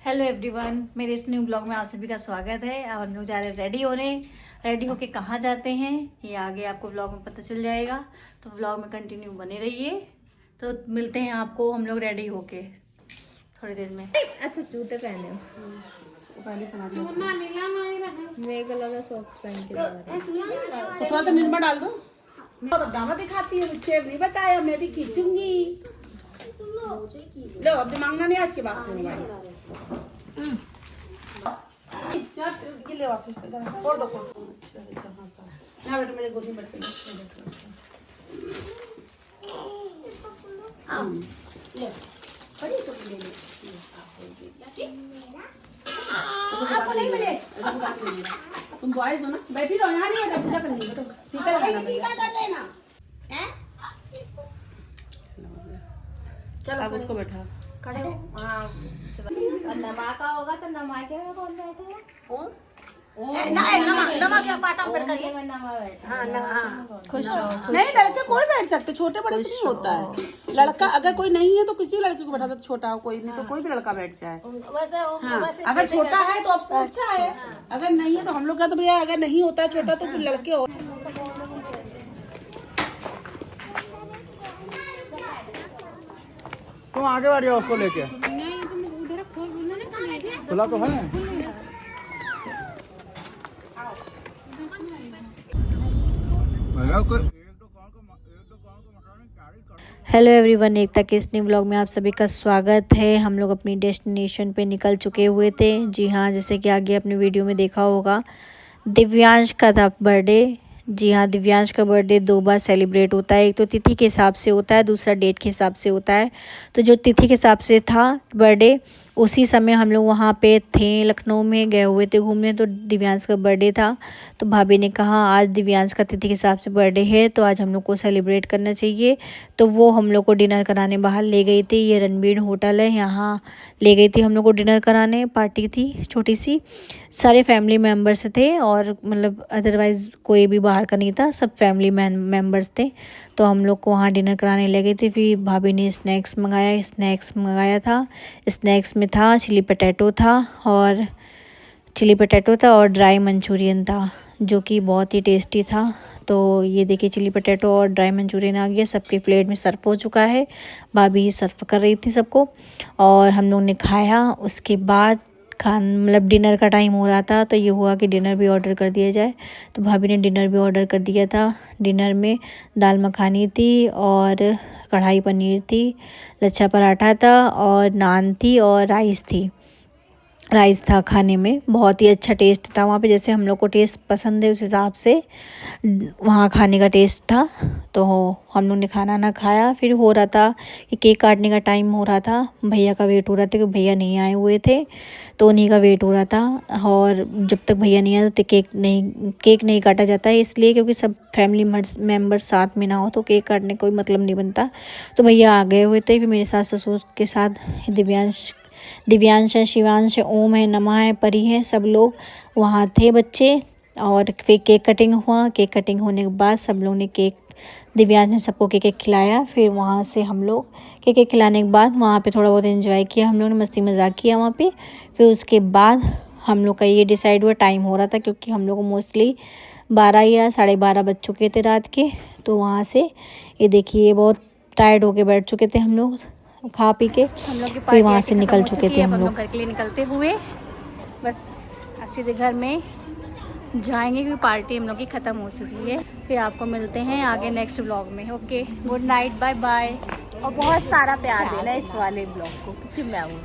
Hello everyone, मेरे इस new blog में आप सभी का स्वागत है। अब हम लोग जा रहे हैं रेडी होने। रेडी होके कहाँ जाते हैं ये आगे आपको ब्लॉग में पता चल जाएगा, तो ब्लॉग में कंटिन्यू बने रहिए। तो मिलते हैं आपको हम लोग रेडी होके थोड़ी देर में। अच्छा जूते पहने मेरे को लगा सॉक्स पहन के तो थोड़ा सा निरमा डाल दो। दावा दिखाती है, मुझे नहीं बताया, मैं भी खींचूंगी। लो अब मांगना नहीं आज के बाद से ये ले वापस छोड़ दो। ना बेटा मेरे गोदी में बैठ ले बड़ी तो ले ले आपको नहीं मिले। तुम बॉयज हो ना, बैठी रहो यहाँ, नहीं बेटा पूजा करनी है तो टीका कर लेना। चलो अब उसको बैठा खड़े हो। नमा का होगा तो नमा के में कौन बैठेगा? कौन? नमा के पाटा पर करिए। खुश रहो। नहीं लड़के कोई बैठ सकते, छोटे बड़े से नहीं होता है। लड़का अगर कोई नहीं है तो किसी लड़के को बैठा दो, छोटा हो कोई नहीं तो कोई भी लड़का बैठ जाए। वैसे अगर छोटा है तो ऑप्शन अच्छा है, अगर नहीं है तो हम लोग का तो भैया अगर नहीं होता है छोटा तो फिर लड़के हो। तुम आगे बढ़ जाओ उसको लेके। खुला तो है। हेलो एवरीवन, एकता के इस न्यू ब्लॉग में आप सभी का स्वागत है। हम लोग अपनी डेस्टिनेशन पे निकल चुके हुए थे। जी हाँ, जैसे कि आगे अपने वीडियो में देखा होगा, दिव्यांश का था बर्थडे। जी हाँ, दिव्यांश का बर्थडे 2 बार सेलिब्रेट होता है। एक तो तिथि के हिसाब से होता है, दूसरा डेट के हिसाब से होता है। तो जो तिथि के हिसाब से था बर्थडे, उसी समय हम लोग वहाँ पे थे, लखनऊ में गए हुए थे घूमने। तो दिव्यांश का बर्थडे था, तो भाभी ने कहा आज दिव्यांश का तिथि के हिसाब से बर्थडे है तो आज हम लोग को सेलिब्रेट करना चाहिए। तो वो हम लोग को डिनर कराने बाहर ले गई थी। ये रणबीर होटल है, यहाँ ले गई थी हम लोग को डिनर कराने। पार्टी थी छोटी सी, सारे फैमिली मेम्बर्स थे और मतलब अदरवाइज़ कोई भी बाहर का नहीं था, सब फैमिली मेम्बर्स थे। तो हम लोग को वहाँ डिनर कराने लगे थे। फिर भाभी ने स्नैक्स मंगाया था। स्नैक्स में था चिली पटेटो था और ड्राई मंचूरियन था, जो कि बहुत ही टेस्टी था। तो ये देखिए चिली पटेटो और ड्राई मंचूरियन आ गया, सबके प्लेट में सर्व हो चुका है। भाभी सर्व कर रही थी सबको और हम लोग ने खाया। उसके बाद मतलब डिनर का टाइम हो रहा था, तो ये हुआ कि डिनर भी ऑर्डर कर दिया जाए। तो भाभी ने डिनर भी ऑर्डर कर दिया था। डिनर में दाल मखानी थी और कढ़ाई पनीर थी, लच्छा पराठा था और नान थी और राइस था। खाने में बहुत ही अच्छा टेस्ट था वहाँ पे, जैसे हम लोग को टेस्ट पसंद है उस हिसाब से वहाँ खाने का टेस्ट था। तो हम लोग ने खाना ना खाया। फिर हो रहा था कि केक काटने का टाइम हो रहा था, भैया का वेट हो रहा था क्योंकि भैया नहीं आए हुए थे, तो उन्हीं का वेट हो रहा था। और जब तक भैया नहीं आए तो केक नहीं काटा जाता है, इसलिए क्योंकि सब फैमिली मेम्बर्स साथ में ना हो तो केक काटने कोई मतलब नहीं बनता। तो भैया आ गए हुए थे। फिर मेरे सास ससुर के साथ दिव्यांश है, शिवांश है, ओम है, नमा है, परी है, सब लोग वहाँ थे बच्चे। और फिर केक कटिंग हुआ। केक कटिंग होने के बाद सब लोग ने दिव्यांश ने सबको केक खिलाया। फिर वहाँ से हम लोग केक खिलाने के बाद वहाँ पे थोड़ा बहुत एंजॉय किया, हम लोग ने मस्ती मजाक किया वहाँ पे। फिर उसके बाद हम लोग का ये डिसाइड हुआ, टाइम हो रहा था क्योंकि हम लोग को मोस्टली 12 या 12:30 बज चुके थे रात के। तो वहाँ से ये देखिए बहुत टायर्ड होके बैठ चुके थे हम लोग खा पी के। हम लोग फिर वहाँ से निकल चुके थे हम लोग घर के लिए निकलते हुए। बस सीधे घर में जाएंगे क्योंकि पार्टी हम लोग की ख़त्म हो चुकी है। फिर आपको मिलते हैं आगे नेक्स्ट ब्लॉग में। Okay, good night, bye bye. और बहुत सारा प्यार देना इस वाले ब्लॉग को क्योंकि मैं हूँ।